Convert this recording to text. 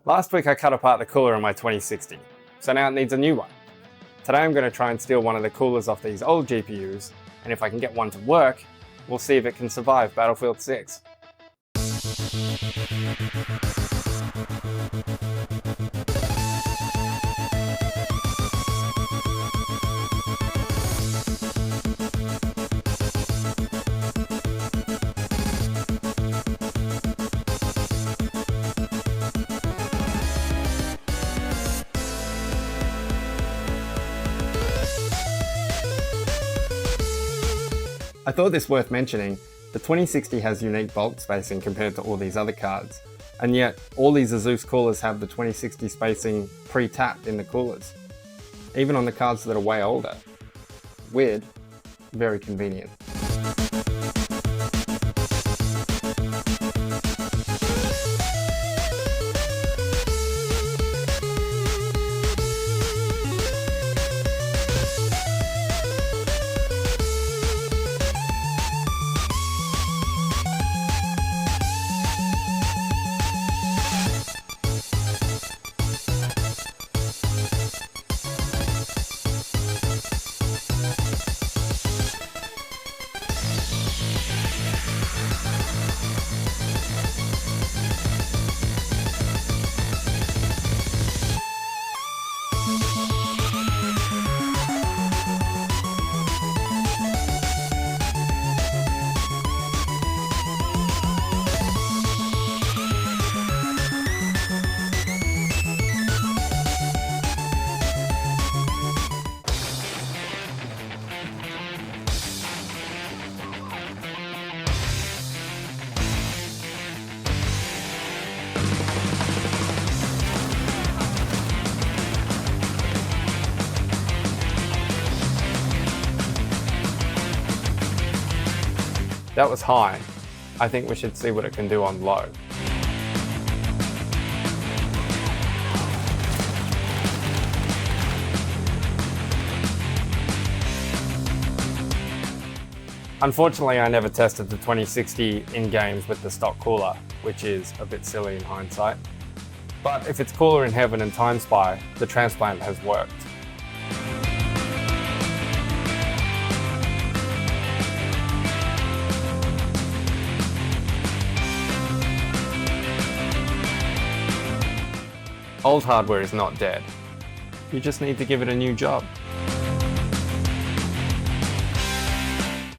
Last week I cut apart the cooler in my 2060, so now it needs a new one. Today I'm going to try and steal one of the coolers off these old GPUs, and if I can get one to work, we'll see if it can survive Battlefield 6. I thought this worth mentioning, the 2060 has unique bulk spacing compared to all these other cards, and yet all these Asus coolers have the 2060 spacing pre-tapped in the coolers, even on the cards that are way older. Weird, very convenient. That was high. I think we should see what it can do on low. Unfortunately, I never tested the 2060 in games with the stock cooler, which is a bit silly in hindsight. But if it's cooler in heaven and Timespy, the transplant has worked. Old hardware is not dead. You just need to give it a new job.